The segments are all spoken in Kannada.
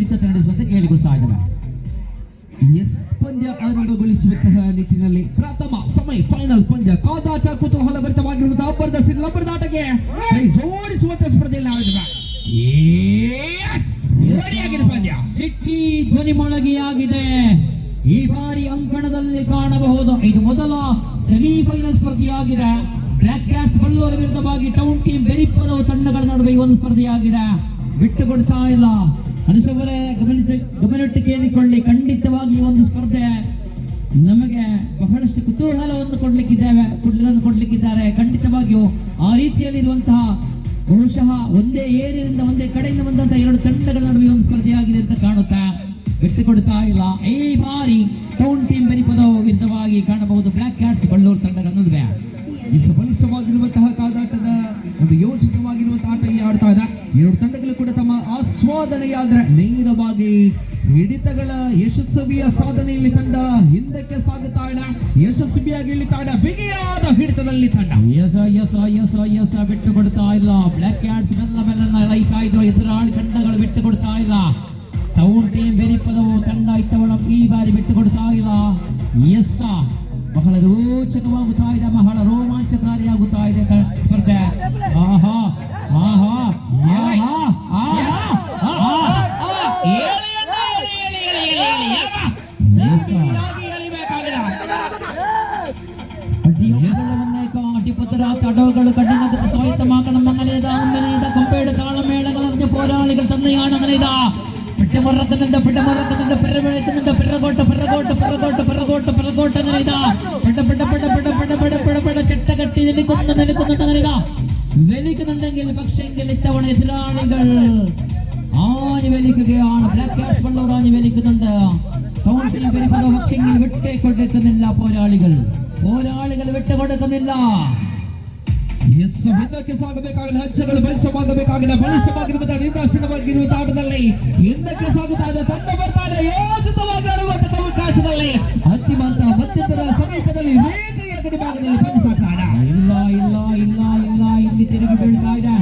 ಸಿದ್ಧತೆ ನಡೆಸುವಂತೆ ಕೇಳಿಕೊಳ್ತಾ ಇದ್ದೇವೆ. ಎಸ್, ಪಂದ್ಯ ಆರಂಭಗೊಳಿಸುವಂತಹ ನಿಟ್ಟಿನಲ್ಲಿ ಪ್ರಥಮ ಫೈನಲ್ ಪಂದ್ಯ ಕಾದಾಟ ಕುತೂಹಲಭರಿತವಾಗಿರುವಂತಹ ಅಬ್ಬರದ ಸಿಲ್ಲಬ್ಬರದಾಟಕ್ಕೆ ಕೈ ಜೋಡಿಸುವಂತಹ ಸ್ಪರ್ಧೆಯಲ್ಲಿ ಆಡಿದ ಪಂದ್ಯ ಸಿಟ್ಟಿ ಧ್ವನಿ ಮೊಳಗೆಯಾಗಿದೆ. ಈ ಬಾರಿ ಅಂಕಣದಲ್ಲಿ ಕಾಣಬಹುದು ಇದು ಮೊದಲ ಸೆಮಿಫೈನಲ್ ಸ್ಪರ್ಧೆಯಾಗಿದೆ. ಬ್ಲಾಕ್ ಕ್ಯಾಟ್ಸ್ ಬಳ್ಳೂರು ವಿರುದ್ಧವಾಗಿ ಟೌನ್ ಟೀಮ್ ಬೆರಿಪದವು ತಂಡಗಳ ನಡುವೆ ಒಂದು ಸ್ಪರ್ಧೆಯಾಗಿದೆ. ಬಿಟ್ಟು ಕೊಡ್ತಾ ಇಲ್ಲ. ಅನಿಸವರೇ ಗಮನಿಟ್ಟು ಕೇಳಿಕೊಳ್ಳಿ. ಖಂಡಿತವಾಗಿ ಒಂದು ಸ್ಪರ್ಧೆ ನಮಗೆ ಬಹಳಷ್ಟು ಕುತೂಹಲವನ್ನು ಕೊಡ್ಲಿಕ್ಕಿದ್ದಾರೆ. ಖಂಡಿತವಾಗಿಯೂ ಆ ರೀತಿಯಲ್ಲಿರುವಂತಹ ಬಹುಶಃ ಒಂದೇ ಏರಿಯಿಂದ ಒಂದೇ ಕಡೆಯಿಂದ ಬಂದಂತಹ ಎರಡು ತಂಡಗಳ ನಡುವೆ ಒಂದು ಸ್ಪರ್ಧೆಯಾಗಿದೆ ಅಂತ ಕಾಣುತ್ತಾ. ಬಿಟ್ಟು ಕೊಡ್ತಾ ಇಲ್ಲ. ಈ ಬಾರಿ ಟೌನ್ ಟೀಮ್ ಬೆರಿಪದವು ವಿರುದ್ಧವಾಗಿ ಕಾಣಬಹುದು ಬ್ಲಾಕ್ ಕ್ಯಾಟ್ಸ್ ಬಳ್ಳೂರು ತಂಡಗಳ ನಡುವೆ ಬಲಿಷ್ಠವಾಗಿರುವಂತಹ ಕಾದಾಟದ ಒಂದು ಯೋಚಿತವಾಗಿರುವಂತಹ ಆಟ ಇಲ್ಲಿ ಆಡ್ತಾ ಇದೆ. ಎರಡು ತಂಡಗಳು ಕೂಡ ತಮ್ಮ ಆಸ್ವಾದನೆಯಾದ್ರೆ ನೇರವಾಗಿ ಹಿಡಿತಗಳ ಯಶಸ್ವಿಯ ಸಾಧನೆಯಲ್ಲಿ ತಂಡ ಹಿಂದಕ್ಕೆ ಸಾಗುತ್ತಾ ಇದೆ. ಯಶಸ್ವಿಯಾಗಿ ಇಳಿತಾ ಇದೆ. ಬಿಗಿಯಾದ ಹಿಡಿತದಲ್ಲಿ ತಂಡ ಯಸ ಬಿಟ್ಟು ಕೊಡ್ತಾ ಇಲ್ಲ. ಬ್ಲಾಕ್ ಕ್ಯಾಟ್ಸ್ ಬೆಲ್ಲ ಲೈತಾ ಇದ್ರು. ಎದುರಾಳಿ ತಂಡಗಳು ಬಿಟ್ಟು ಕೊಡ್ತಾ ಇಲ್ಲ. ಟೌನ್ ಟೀಮ್ ಬೆರಿಪದವು ತಂಡ ಇತ್ತವಳ ಈ ಬಾರಿ ಬಿಟ್ಟು ಕೊಡ್ತಾ ಇಲ್ಲ. ಬಹಳ ರೋಚಕವಾಗುತ್ತಾ ಇದೆ. ಬಹಳ ರೋಮಾಂಚಕಾರಿಯಾಗುತ್ತಾ ಇದೆ ಸ್ಪರ್ಧೆ. ಆಹಾ ಆಹಾ ಆಹಾ തടവുകൾ കഠിനത സ്വായത്തമാക്കണം. അങ്ങനെതാ കൊമ്പയുടെ താളമേളകൾ പോരാളികൾ തന്നെയാണ്. അങ്ങനെതാ പിട്ടമറക്കുന്നുണ്ട് പിറകോട്ട് അങ്ങനെതാ ചെട്ടകെട്ടി നിൽക്കുന്നുണ്ട്. വലിക്കുന്നുണ്ടെങ്കിൽ പക്ഷെങ്കിൽ ഇത്തവണ എതിരാളികൾ ആഞ്ഞു വലിക്കുകയാണ്. ബ്ലാക്ക് ക്യാറ്റ്സ് ബള്ളൂർ ആഞ്ഞു വലിക്കുന്നുണ്ട്. ടൗൺ ടീം പെരുമ്പതോ പക്ഷെങ്കിൽ വിട്ടുകൊടുക്കുന്നില്ല. പോരാളികൾ വിട്ടുകൊടുക്കുന്നില്ല. ಹಿಂದಕ್ಕೆ ಸಾಗಬೇಕಾಗಲ್ಲ. ಹಂಚಗಳು ಬಲಿಷ್ಠವಾಗಿರುವಂತಹ ನಿರ್ದಾಕ್ಷಿಣ್ಯವಾಗಿರುವಂತಹ ಆಟದಲ್ಲಿ ಹಿಂದಕ್ಕೆ ಸಾಗುತ್ತಾ ಇದೆ. ತಂಡ ಬರ್ತಾ ಇದೆ. ಯೋಚಿತವಾಗಿ ಆಡುವಂತಹ ಅವಕಾಶದಲ್ಲಿ ಅಂತಿಮ ಹಂತ ಮಧ್ಯಂತರ ಸಮೀಪದಲ್ಲಿ ವೇದಿಕೆಯ ಗಡಿಭಾಗದಲ್ಲಿ ಬಂದಿಸಾಕಾಡ ಇಲ್ಲ ಇಲ್ಲಿ ತಿರುಗಿ ಬೀಳ್ತಾ ಇದೆ.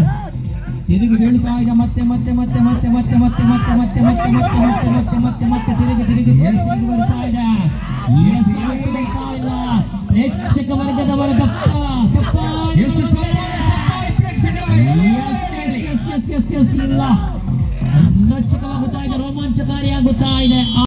ಮತ್ತೆ ತಿರುಗಿ ಬರ್ತಾ ಇದೆ. ಪ್ರೇಕ್ಷಕ ವರ್ಗದವರ ರೋಮಾಂಚಕಾರಿಯಾಗುತ್ತಾ ಇದೆ.